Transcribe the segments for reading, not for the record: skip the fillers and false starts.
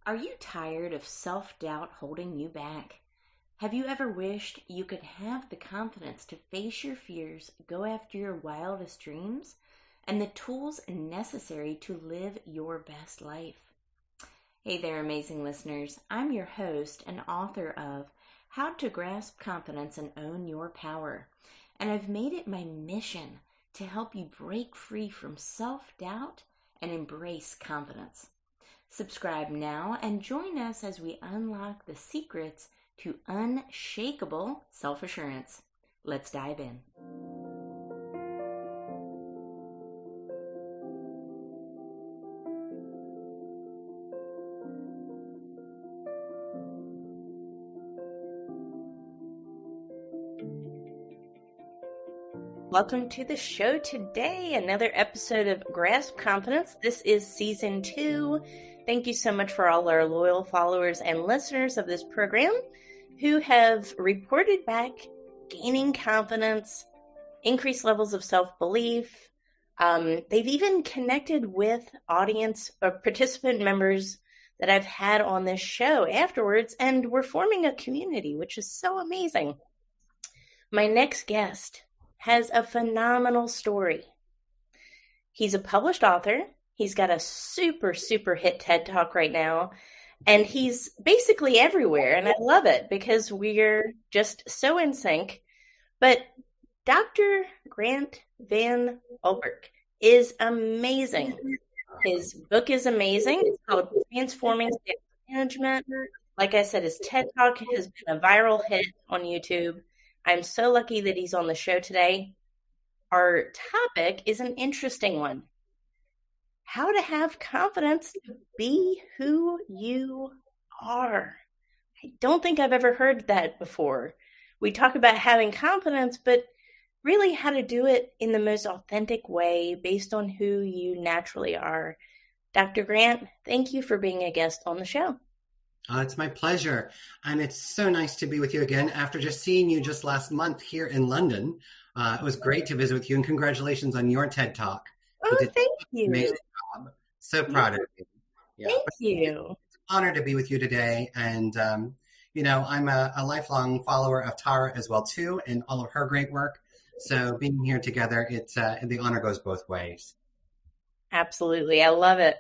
Are you tired of self-doubt holding you back? Have you ever wished you could have the confidence to face your fears, go after your wildest dreams, and the tools necessary to live your best life? Hey there, amazing listeners. I'm your host and author of How to Grasp Confidence and Own Your Power. And I've made it my mission to help you break free from self-doubt and embrace confidence. Subscribe now and join us as we unlock the secrets to unshakable self-assurance. Let's dive in. Welcome to the show today, another episode of Grasp Confidence. This is season 2. Thank you so much for all our loyal followers and listeners of this program who have reported back gaining confidence, increased levels of self-belief. They've even connected with audience or participant members that I've had on this show afterwards, and we're forming a community, which is so amazing. My next guest has a phenomenal story. He's a published author. He's got a super hit TED Talk right now. And he's basically everywhere. And I love it because we're just so in sync. But Dr. Grant Van Ulbrich is amazing. His book is amazing. It's called Transforming Sales Management. Like I said, his TED Talk has been a viral hit on YouTube. I'm so lucky that he's on the show today. Our topic is an interesting one. How to have confidence to be who you are. I don't think I've ever heard that before. We talk about having confidence, but really how to do it in the most authentic way based on who you naturally are. Dr. Grant, thank you for being a guest on the show. It's my pleasure. And it's so nice to be with you again after just seeing you just last month here in London. It was great to visit with you, and congratulations on your TED Talk. Oh, thank you. Amazing job. So proud of you. Yeah. Thank you. It's an honor to be with you today. And, I'm a lifelong follower of Tara as well, too, and all of her great work. So being here together, it's the honor goes both ways. Absolutely. I love it.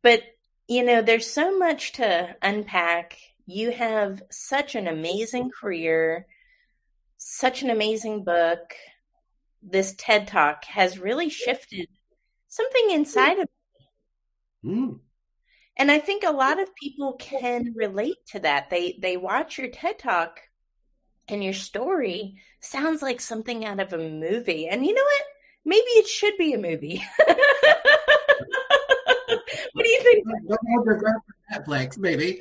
But there's so much to unpack. You have such an amazing career, such an amazing book. This TED Talk has really shifted something inside of me. And I think a lot of people can relate to that. They watch your TED Talk and your story sounds like something out of a movie. And you know what? Maybe it should be a movie. What do you think? Netflix, maybe.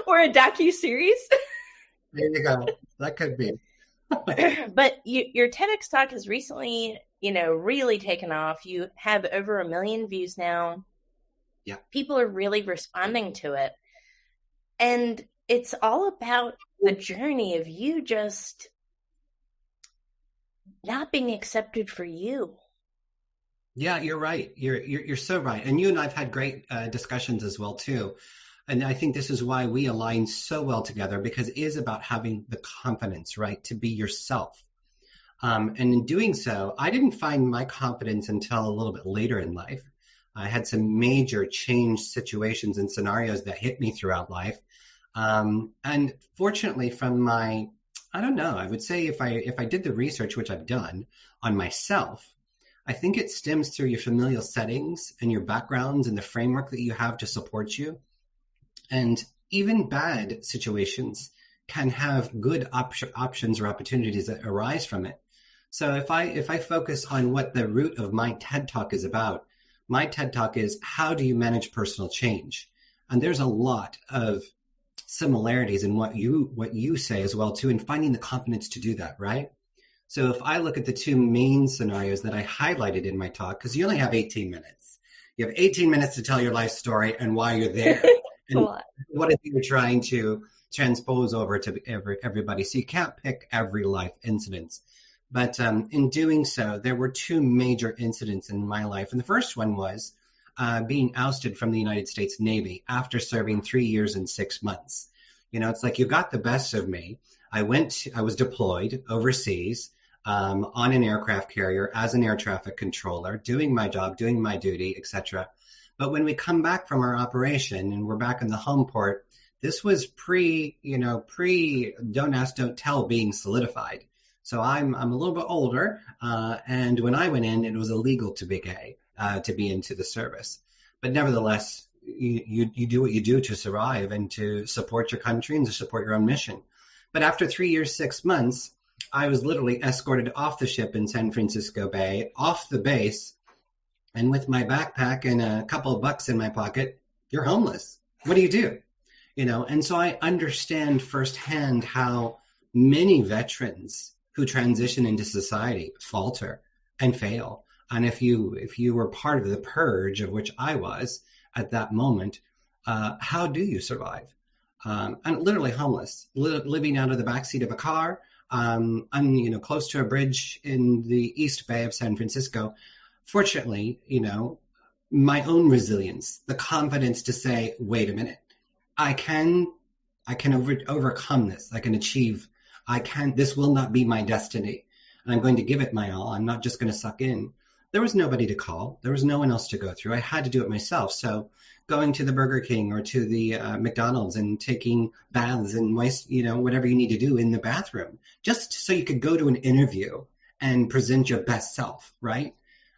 Or a docu-series. There you go. That could be. But your TEDx talk has recently, really taken off. You have over 1 million views now. Yeah. People are really responding to it. And it's all about the journey of you just not being accepted for you. Yeah, you're right. You're so right. And you and I've had great discussions as well, too. And I think this is why we align so well together, because it is about having the confidence, right, to be yourself. And in doing so, I didn't find my confidence until a little bit later in life. I had some major change situations and scenarios that hit me throughout life. And fortunately from I would say if I did the research, which I've done on myself, I think it stems through your familial settings and your backgrounds and the framework that you have to support you. And even bad situations can have good options or opportunities that arise from it. So if I focus on what the root of my TED Talk is about, my TED Talk is how do you manage personal change? And there's a lot of similarities in what you say as well too, in finding the confidence to do that, right? So if I look at the two main scenarios that I highlighted in my talk, because you only have 18 minutes. You have 18 minutes to tell your life story and why you're there. And what is you're trying to transpose over to everybody. So you can't pick every life incident. But in doing so, there were two major incidents in my life. And the first one was being ousted from the United States Navy after serving 3 years and 6 months. It's like you got the best of me. I was deployed overseas on an aircraft carrier as an air traffic controller, doing my job, doing my duty, etc. But when we come back from our operation and we're back in the home port, this was pre don't ask, don't tell being solidified. So I'm a little bit older, and when I went in, it was illegal to be gay, to be into the service. But nevertheless, you do what you do to survive and to support your country and to support your own mission. But after 3 years, 6 months, I was literally escorted off the ship in San Francisco Bay, off the base, and with my backpack and a couple of bucks in my pocket, you're homeless. What do you do? And so I understand firsthand how many veterans who transition into society falter and fail. And if you were part of the purge, of which I was at that moment, how do you survive? I'm literally homeless, living out of the backseat of a car. I'm close to a bridge in the East Bay of San Francisco. Fortunately, my own resilience, the confidence to say, wait a minute, I can overcome this. I can achieve. This will not be my destiny. And I'm going to give it my all. I'm not just going to suck in. There was nobody to call. There was no one else to go through. I had to do it myself. So going to the Burger King or to the McDonald's and taking baths and whatever you need to do in the bathroom, just so you could go to an interview and present your best self, right?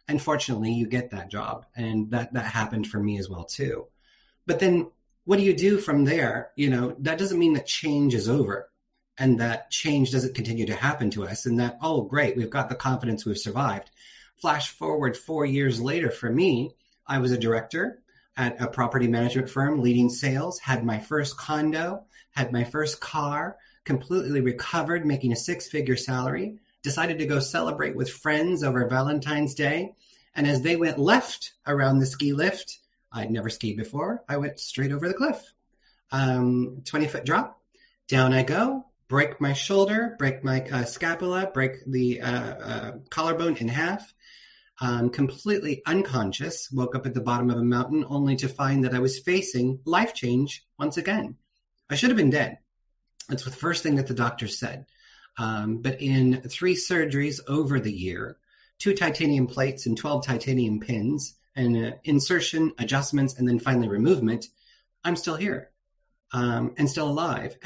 And fortunately, you get that job. And that happened for me as well, too. But then what do you do from there? That doesn't mean that change is over and that change doesn't continue to happen to us and that, oh, great, we've got the confidence, we've survived. Flash forward 4 years later for me, I was a director at a property management firm, leading sales, had my first condo, had my first car, completely recovered, making a six-figure salary, decided to go celebrate with friends over Valentine's Day. And as they went left around the ski lift, I'd never skied before, I went straight over the cliff. 20-foot drop, down I go, break my shoulder, break my scapula, break the collarbone in half. Completely unconscious, woke up at the bottom of a mountain only to find that I was facing life change once again. I should have been dead. That's the first thing that the doctor said. But in 3 surgeries over the year, 2 titanium plates and 12 titanium pins, and insertion, adjustments, and then finally removement, I'm still here and still alive.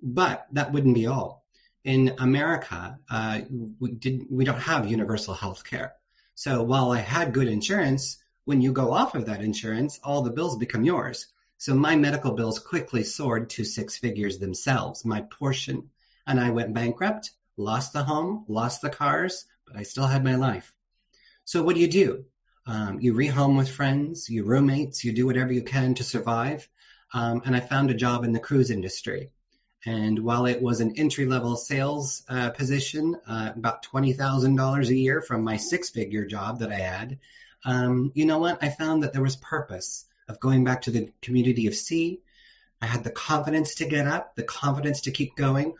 But that wouldn't be all. In America, we don't have universal health care. So while I had good insurance, when you go off of that insurance, all the bills become yours. So my medical bills quickly soared to 6 figures themselves, my portion. And I went bankrupt, lost the home, lost the cars, but I still had my life. So what do? You rehome with friends, you roommates, you do whatever you can to survive. And I found a job in the cruise industry. And while it was an entry-level sales position, about $20,000 a year from my 6-figure job that I had, you know what? I found that there was purpose of going back to the community of sea. I had the confidence to get up, the confidence to keep going,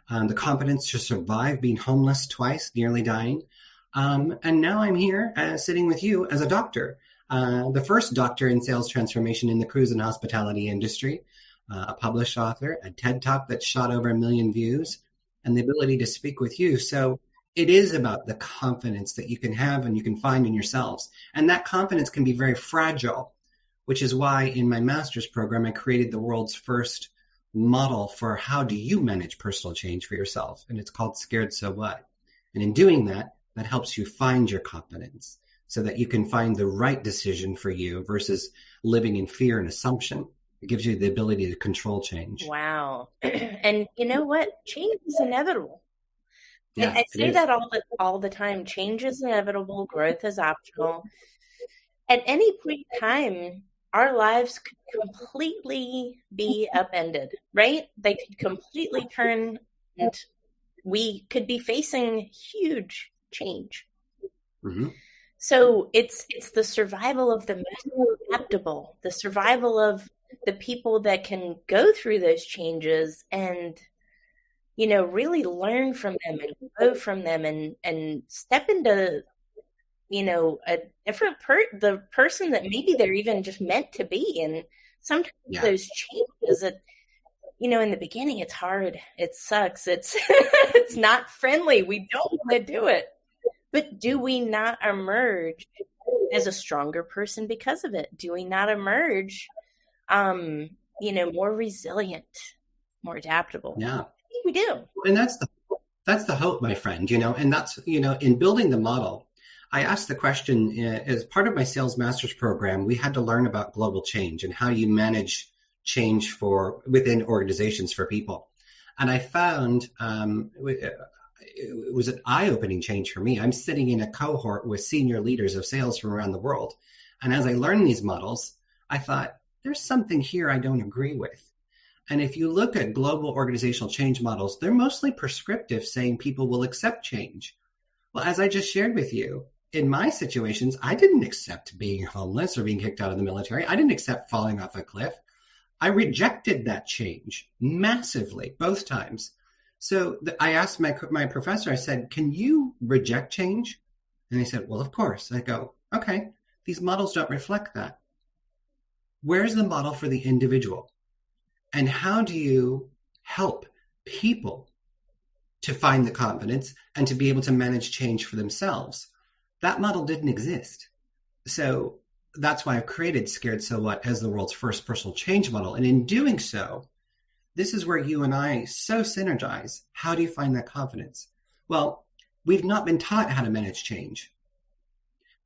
the confidence to survive being homeless twice, nearly dying. And now I'm here sitting with you as a doctor, the first doctor in sales transformation in the cruise and hospitality industry. A published author, a TED Talk that shot over 1 million views, and the ability to speak with you. So it is about the confidence that you can have and you can find in yourselves. And that confidence can be very fragile, which is why in my master's program, I created the world's first model for how do you manage personal change for yourself. And it's called Scared So What? And in doing that, that helps you find your confidence so that you can find the right decision for you versus living in fear and assumption. It gives you the ability to control change. Wow. And you know what? Change is inevitable. Yeah, I say that all the time. Change is inevitable. Growth is optional. At any point in time, our lives could completely be upended, right? They could completely turn and we could be facing huge change. Mm-hmm. So it's the survival of the most adaptable, the survival of the people that can go through those changes and, really learn from them and grow from them and step into a different the person that maybe they're even just meant to be. And sometimes Yeah. those changes that, in the beginning, it's hard. It sucks. It's it's not friendly. We don't want to do it. But do we not emerge as a stronger person because of it? Do we not emerge, more resilient, more adaptable? Yeah. I think we do. And that's the hope, my friend, and that's, in building the model, I asked the question as part of my sales master's program, we had to learn about global change and how you manage change within organizations for people. And I found it was an eye-opening change for me. I'm sitting in a cohort with senior leaders of sales from around the world. And as I learned these models, I thought, there's something here I don't agree with. And if you look at global organizational change models, they're mostly prescriptive, saying people will accept change. Well, as I just shared with you, in my situations, I didn't accept being homeless or being kicked out of the military. I didn't accept falling off a cliff. I rejected that change massively, both times. So I asked my professor, I said, can you reject change? And they said, well, of course. I go, okay, these models don't reflect that. Where's the model for the individual? And how do you help people to find the confidence and to be able to manage change for themselves? That model didn't exist. So that's why I've created Scared So What as the world's first personal change model. And in doing so, this is where you and I so synergize. How do you find that confidence? Well, we've not been taught how to manage change.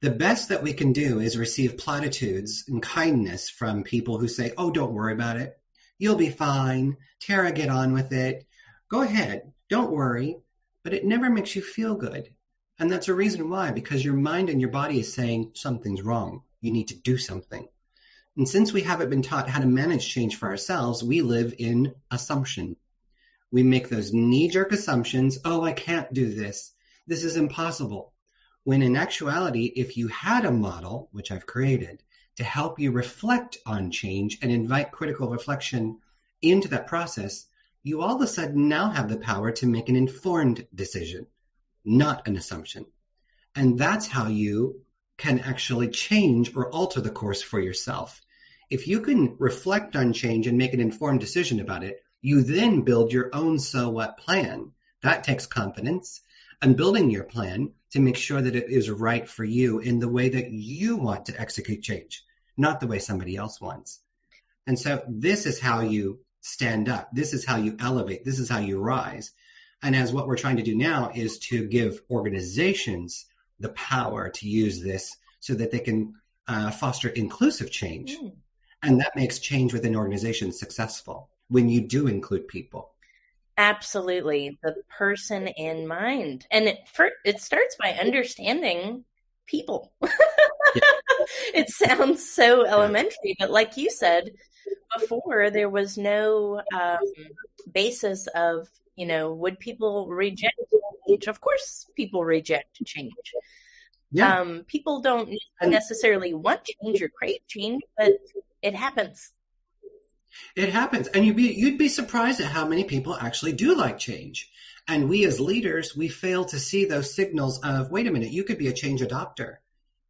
The best that we can do is receive platitudes and kindness from people who say, oh, don't worry about it. You'll be fine. Tara, get on with it. Go ahead. Don't worry. But it never makes you feel good. And that's a reason why, because your mind and your body is saying something's wrong. You need to do something. And since we haven't been taught how to manage change for ourselves, we live in assumption. We make those knee-jerk assumptions. Oh, I can't do this. This is impossible. When in actuality, if you had a model, which I've created, to help you reflect on change and invite critical reflection into that process, you all of a sudden now have the power to make an informed decision, not an assumption. And that's how you can actually change or alter the course for yourself. If you can reflect on change and make an informed decision about it, you then build your own so what plan. That takes confidence and building your plan to make sure that it is right for you in the way that you want to execute change, not the way somebody else wants. And so this is how you stand up. This is how you elevate. This is how you rise. And as what we're trying to do now is to give organizations the power to use this so that they can foster inclusive change. And that makes change within organizations successful when you do include people. Absolutely. The person in mind. And it starts by understanding people. Yeah. It sounds so elementary, but like you said before, there was no basis of, would people reject change? Of course, people reject change. Yeah. People don't necessarily want change or crave change, but it happens. It happens. And you'd be surprised at how many people actually do like change. And we as leaders, we fail to see those signals of, wait a minute, you could be a change adopter.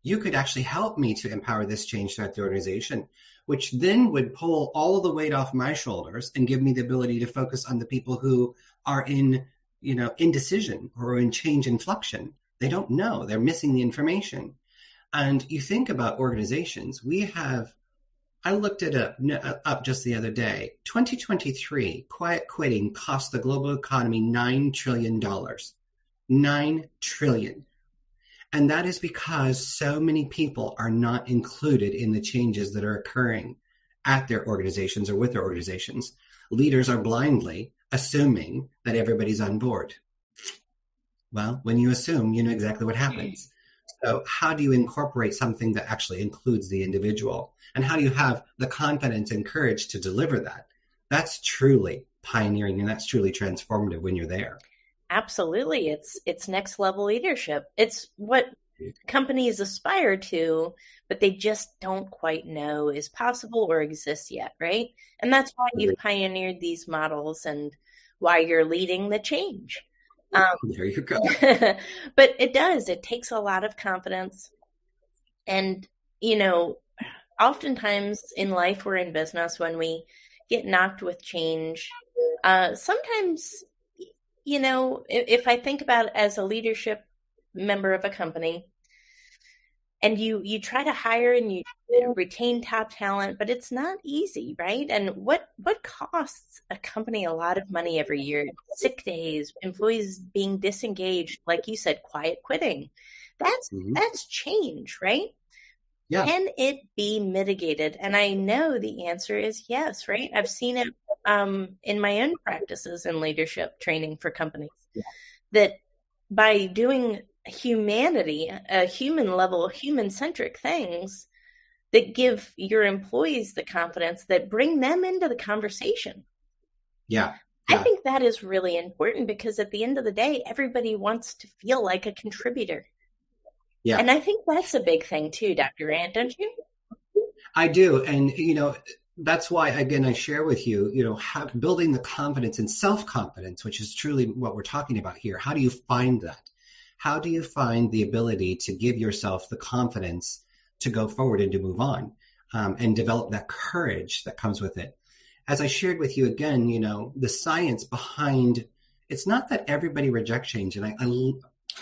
You could actually help me to empower this change throughout the organization, which then would pull all of the weight off my shoulders and give me the ability to focus on the people who are in, indecision or in change inflection. They don't know. They're missing the information. And you think about organizations, I looked it up just the other day. 2023, quiet quitting cost the global economy $9 trillion. $9 trillion. And that is because so many people are not included in the changes that are occurring at their organizations or with their organizations. Leaders are blindly assuming that everybody's on board. Well, when you assume, you know exactly what happens. So how do you incorporate something that actually includes the individual? And how do you have the confidence and courage to deliver that? That's truly pioneering, and that's truly transformative when you're there. Absolutely. It's next level leadership. It's what companies aspire to, but they just don't quite know is possible or exists yet, right? And that's why you've pioneered these models and why you're leading the change. There you go. But it does. It takes a lot of confidence. And, oftentimes in life or in business, when we get knocked with change, sometimes, if I think about it as a leadership member of a company, and you try to hire and you retain top talent, but it's not easy, right? And what costs a company a lot of money every year? Sick days, employees being disengaged, like you said, quiet quitting. That's change, right? Yeah. Can it be mitigated? And I know the answer is yes, right? I've seen it in my own practices in leadership training for companies, that by doing humanity, human level, human centric things that give your employees the confidence, that bring them into the conversation. Yeah. I think that is really important, because at the end of the day, everybody wants to feel like a contributor. Yeah. And I think that's a big thing too, Dr. Rand, don't you? I do. And, that's why, again, I share with you, building the confidence and self-confidence, which is truly what we're talking about here. How do you find that? How do you find the ability to give yourself the confidence to go forward and to move on, and develop that courage that comes with it? As I shared with you again, the science behind, it's not that everybody rejects change. And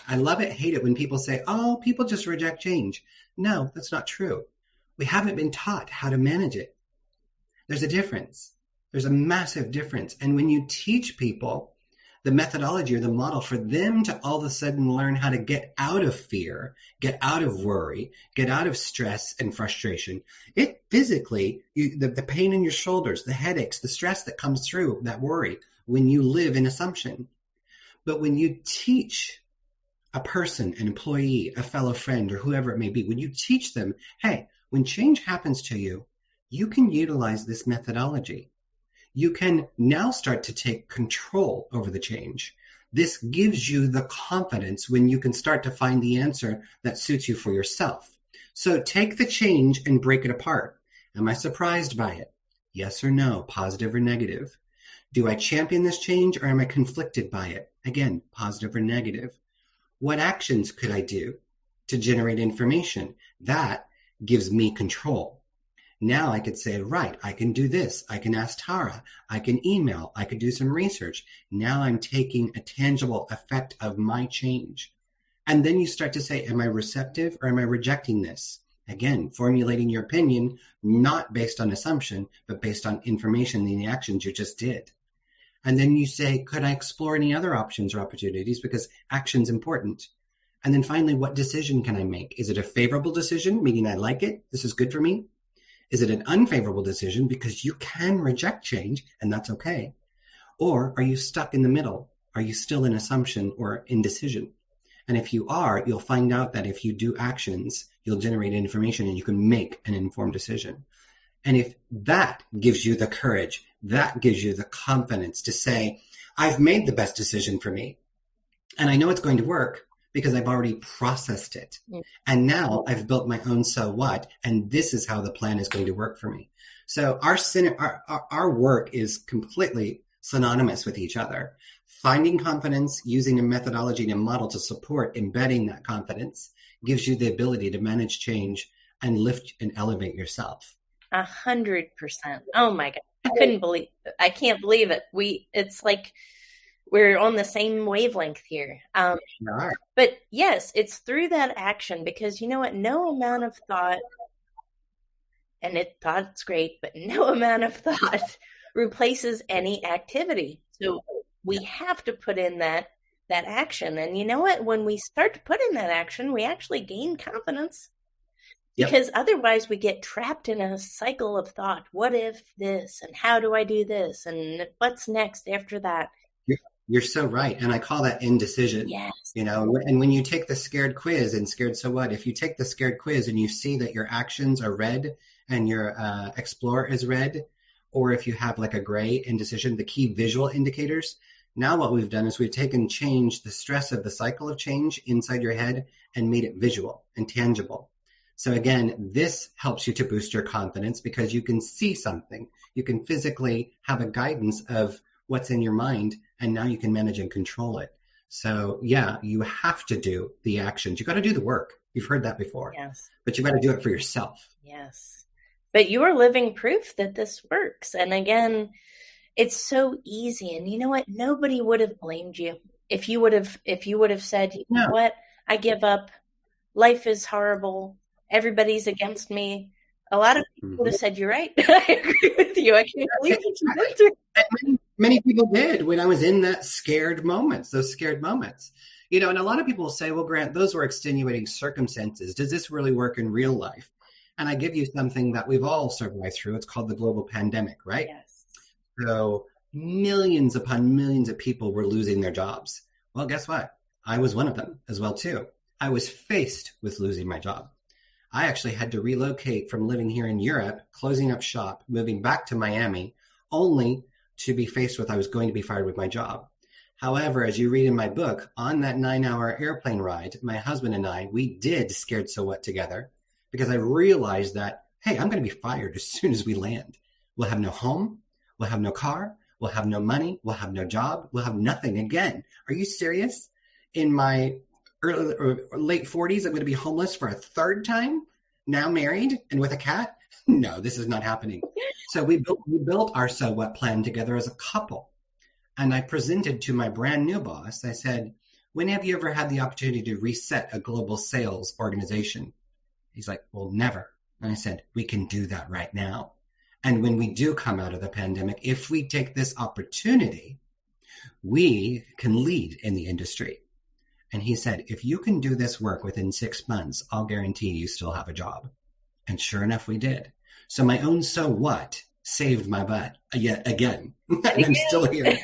I love it, hate it when people say, oh, people just reject change. No, that's not true. We haven't been taught how to manage it. There's a difference. There's a massive difference. And when you teach people the methodology or the model for them to all of a sudden learn how to get out of fear, get out of worry, get out of stress and frustration, it physically, the pain in your shoulders, the headaches, the stress that comes through that worry when you live in assumption. But when you teach a person, an employee, a fellow friend, or whoever it may be, when you teach them, hey, when change happens to you, you can utilize this methodology. You can now start to take control over the change. This gives you the confidence when you can start to find the answer that suits you for yourself. So take the change and break it apart. Am I surprised by it? Yes or no, positive or negative? Do I champion this change, or am I conflicted by it? Again, positive or negative? What actions could I do to generate information? That gives me control. Now I could say, right, I can do this. I can ask Tara. I can email. I could do some research. Now I'm taking a tangible effect of my change. And then you start to say, am I receptive or am I rejecting this? Again, formulating your opinion, not based on assumption, but based on information and the actions you just did. And then you say, could I explore any other options or opportunities, because action's important. And then finally, what decision can I make? Is it a favorable decision, meaning I like it, this is good for me? Is it an unfavorable decision, because you can reject change and that's okay? Or are you stuck in the middle? Are you still in assumption or indecision? And if you are, you'll find out that if you do actions, you'll generate information and you can make an informed decision. And if that gives you the courage, that gives you the confidence to say, I've made the best decision for me. And I know it's going to work because I've already processed it. And now I've built my own so what, and this is how the plan is going to work for me. So our work is completely synonymous with each other. Finding confidence, using a methodology and a model to support embedding that confidence gives you the ability to manage change and lift and elevate yourself. 100%. Oh my God. I can't believe it. It's like we're on the same wavelength here. But yes, it's through that action, because you know what? No amount of thought, and thought's great, but no amount of thought replaces any activity. So we have to put in that action. And you know what? When we start to put in that action, we actually gain confidence. Because otherwise we get trapped in a cycle of thought. What if this? And how do I do this? And what's next after that? You're so right. And I call that indecision. Yes. And when you take the scared quiz and scared so what, if you take the scared quiz and you see that your actions are red and your explore is red, or if you have like a gray indecision, the key visual indicators, now what we've done is we've taken change, the stress of the cycle of change inside your head, and made it visual and tangible. So again, this helps you to boost your confidence because you can see something. You can physically have a guidance of what's in your mind, and now you can manage and control it. So yeah, you have to do the actions. You got to do the work. You've heard that before, Yes. but you got to do it for yourself. Yes. But you are living proof that this works. And again, it's so easy. And you know what? Nobody would have blamed you if you would have said, you know what? I give up. Life is horrible. Everybody's against me. A lot of people would have said, you're right. I agree with you. I can't believe what you went through. Many people did when I was in those scared moments. And a lot of people say, well, Grant, those were extenuating circumstances. Does this really work in real life? And I give you something that we've all survived through. It's called the global pandemic, right? Yes. So millions upon millions of people were losing their jobs. Well, guess what? I was one of them as well, too. I was faced with losing my job. I actually had to relocate from living here in Europe, closing up shop, moving back to Miami, only to be faced with I was going to be fired with my job. However, as you read in my book, on that 9-hour airplane ride, my husband and I, we did Scared So What together because I realized that, hey, I'm going to be fired as soon as we land. We'll have no home. We'll have no car. We'll have no money. We'll have no job. We'll have nothing again. Are you serious? In my early or late 40s, I'm going to be homeless for a third time, now married and with a cat? No, this is not happening. So we built our So What plan together as a couple. And I presented to my brand new boss, I said, when have you ever had the opportunity to reset a global sales organization? He's like, well, never. And I said, we can do that right now. And when we do come out of the pandemic, if we take this opportunity, we can lead in the industry. And he said, if you can do this work within 6 months, I'll guarantee you still have a job. And sure enough, we did. So my own so what saved my butt yet again. And I'm still here.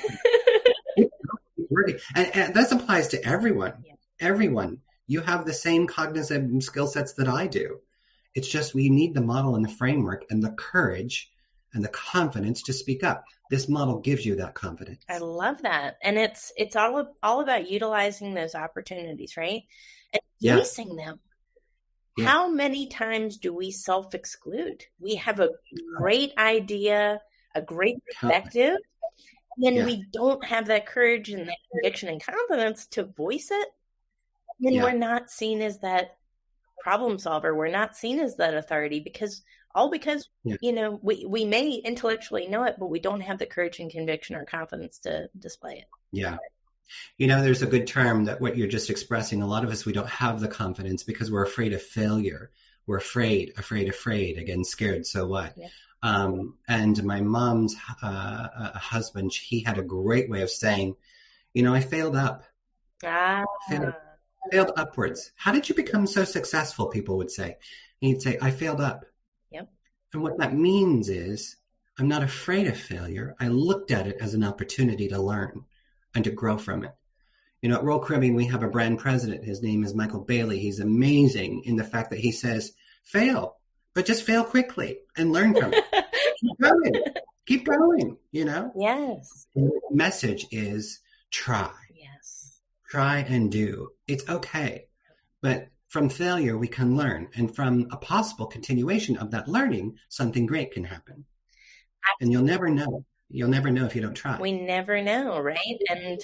And this applies to everyone. Yeah. Everyone. You have the same cognitive skill sets that I do. It's just we need the model and the framework and the courage and the confidence to speak up. This model gives you that confidence. I love that. And it's all about utilizing those opportunities, right? And facing them. Yeah. How many times do we self-exclude? We have a great idea, a great perspective, and then we don't have that courage and that conviction and confidence to voice it. Then we're not seen as that problem solver. We're not seen as that authority because we may intellectually know it, but we don't have the courage and conviction or confidence to display it. Yeah. There's a good term that what you're just expressing. A lot of us, we don't have the confidence because we're afraid of failure. We're afraid, again, scared. So what? Yeah. And my mom's husband, he had a great way of saying, I failed up. Failed upwards. How did you become so successful? People would say. And he'd say, I failed up. Yep. And what that means is I'm not afraid of failure. I looked at it as an opportunity to learn and to grow from it. At Royal Caribbean, we have a brand president. His name is Michael Bailey. He's amazing in the fact that he says, fail, but just fail quickly and learn from it. Keep going, Yes. And the message is try. Yes. Try and do. It's okay. But from failure, we can learn. And from a possible continuation of that learning, something great can happen. Absolutely. And you'll never know. You'll never know if you don't try. We never know, right? And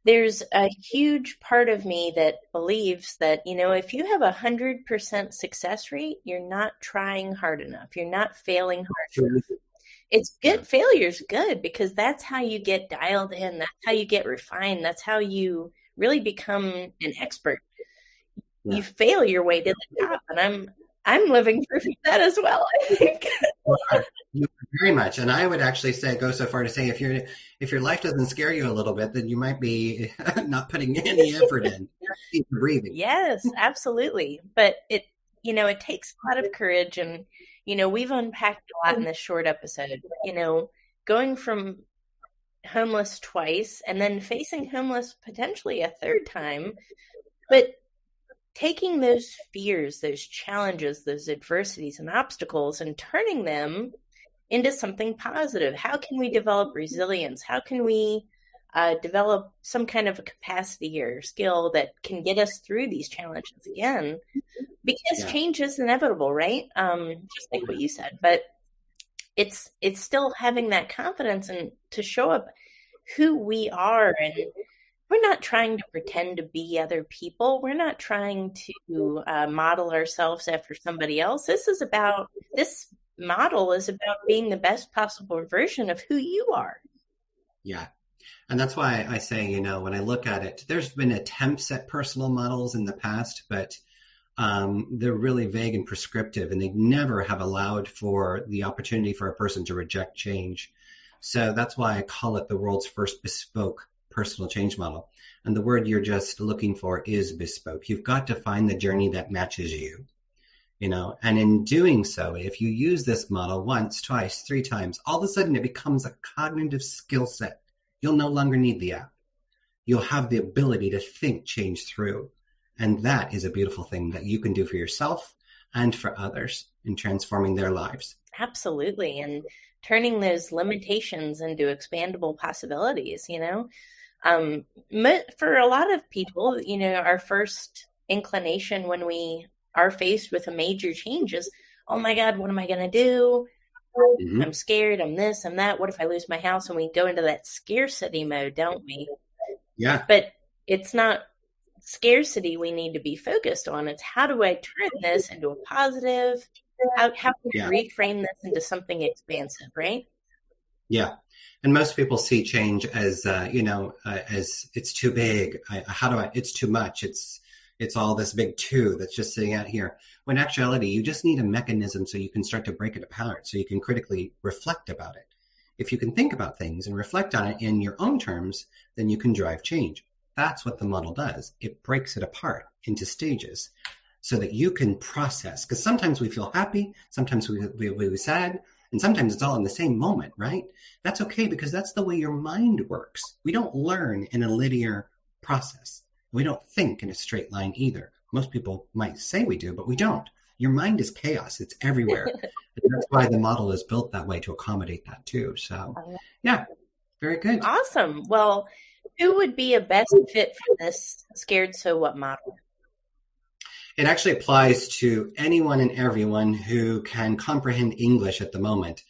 there's a huge part of me that believes that, if you have 100% success rate, you're not trying hard enough. You're not failing hard enough. It's good. Yeah. Failure's good because that's how you get dialed in. That's how you get refined. That's how you really become an expert. Yeah. You fail your way to the top. And I'm living proof of that as well, I think. Very much. And I would actually go so far to say if your life doesn't scare you a little bit, then you might be not putting any effort in. Keep breathing. Yes, absolutely. But it takes a lot of courage. And, we've unpacked a lot in this short episode, going from homeless twice and then facing homeless potentially a third time. But taking those fears, those challenges, those adversities and obstacles and turning them into something positive. How can we develop resilience? How can we develop some kind of a capacity or skill that can get us through these challenges again? Because change is inevitable, right? Just like what you said. But it's still having that confidence and to show up who we are and we're not trying to pretend to be other people. We're not trying to model ourselves after somebody else. This model is about being the best possible version of who you are. Yeah. And that's why I say, when I look at it, there's been attempts at personal models in the past, but they're really vague and prescriptive, and they never have allowed for the opportunity for a person to reject change. So that's why I call it the world's first bespoke personal change model. And the word you're just looking for is bespoke. You've got to find the journey that matches you, and in doing so, if you use this model once, twice, 3 times, all of a sudden it becomes a cognitive skill set. You'll no longer need the app. You'll have the ability to think change through. And that is a beautiful thing that you can do for yourself and for others in transforming their lives. Absolutely. And turning those limitations into expandable possibilities, for a lot of people, our first inclination when we are faced with a major change is, oh my God, what am I going to do? Mm-hmm. I'm scared. I'm this, I'm that. What if I lose my house? And we go into that scarcity mode, don't we? Yeah. But it's not scarcity we need to be focused on. It's how do I turn this into a positive? How can we reframe this into something expansive, right? Yeah. And most people see change as, as it's too big. It's too much. It's all this big two that's just sitting out here. When in actuality, you just need a mechanism so you can start to break it apart, so you can critically reflect about it. If you can think about things and reflect on it in your own terms, then you can drive change. That's what the model does. It breaks it apart into stages so that you can process. Because sometimes we feel happy, sometimes we're sad, and sometimes it's all in the same moment, right? That's okay, because that's the way your mind works. We don't learn in a linear process. We don't think in a straight line either. Most people might say we do, but we don't. Your mind is chaos. It's everywhere. And that's why the model is built that way, to accommodate that too. So, yeah, very good. Awesome. Well, who would be a best fit for this Scared So What model? It actually applies to anyone and everyone who can comprehend English at the moment.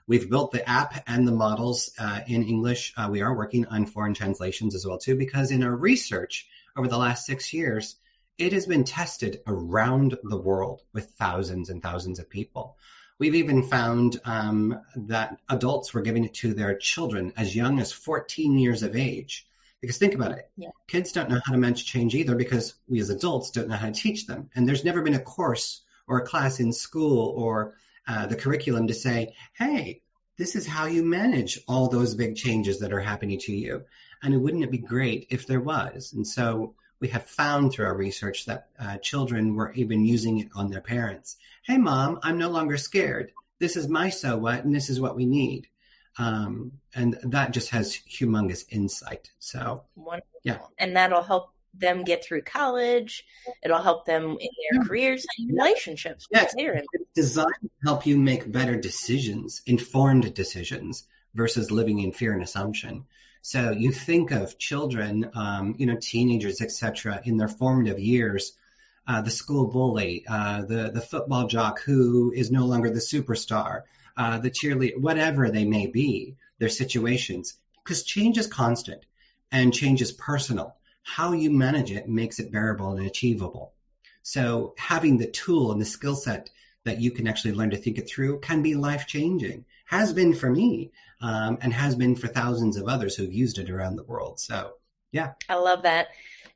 We've built the app and the models in English. We are working on foreign translations as well, too, because in our research over the last 6 years, it has been tested around the world with thousands and thousands of people. We've even found that adults were giving it to their children as young as 14 years of age. Because think about it. Yeah. Kids don't know how to manage change either, because we as adults don't know how to teach them. And there's never been a course or a class in school or the curriculum to say, hey, this is how you manage all those big changes that are happening to you. And wouldn't it be great if there was? And so we have found through our research that children were even using it on their parents. Hey, Mom, I'm no longer scared. This is my so what, and this is what we need. And that just has humongous insight. So, wonderful. Yeah. And that'll help them get through college. It'll help them in their careers and relationships. Yeah, it's designed to help you make better decisions, informed decisions, versus living in fear and assumption. So you think of children, teenagers, etc., in their formative years, the school bully, the football jock who is no longer the superstar, the cheerleader, whatever they may be, their situations, because change is constant and change is personal. How you manage it makes it bearable and achievable. So having the tool and the skill set that you can actually learn to think it through can be life-changing, has been for me, and has been for thousands of others who've used it around the world. So, yeah. I love that.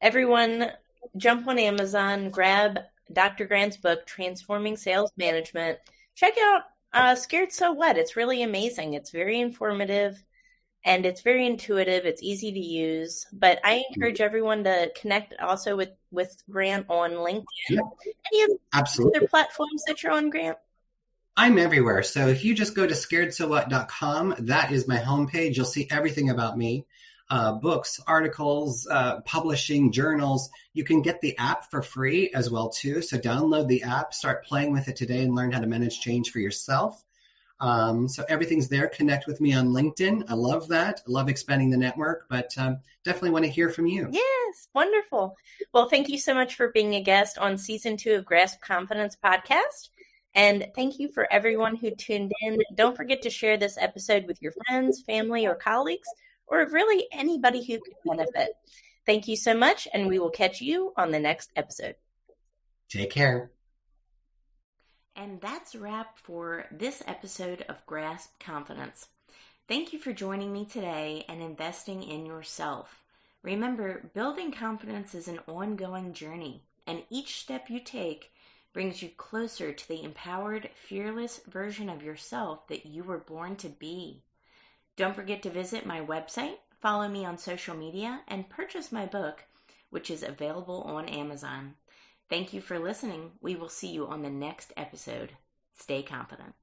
Everyone, jump on Amazon, grab Dr. Grant's book, Transforming Sales Management. Check out Scared So What. It's really amazing. It's very informative and it's very intuitive. It's easy to use. But I encourage everyone to connect also with Grant on LinkedIn. Yeah, Any absolutely. other platforms that you're on, Grant? I'm everywhere. So if you just go to scaredsowhat.com, that is my homepage. You'll see everything about me. Books, articles, publishing, journals. You can get the app for free as well, too. So download the app, start playing with it today, and learn how to manage change for yourself. So everything's there. Connect with me on LinkedIn. I love that. I love expanding the network, but definitely want to hear from you. Yes, wonderful. Well, thank you so much for being a guest on Season 2 of Grasp Confidence Podcast. And thank you for everyone who tuned in. Don't forget to share this episode with your friends, family, or colleagues. or really anybody who could benefit. Thank you so much, and we will catch you on the next episode. Take care. And that's a wrap for this episode of Grasp Confidence. Thank you for joining me today and investing in yourself. Remember, building confidence is an ongoing journey, and each step you take brings you closer to the empowered, fearless version of yourself that you were born to be. Don't forget to visit my website, follow me on social media, and purchase my book, which is available on Amazon. Thank you for listening. We will see you on the next episode. Stay confident.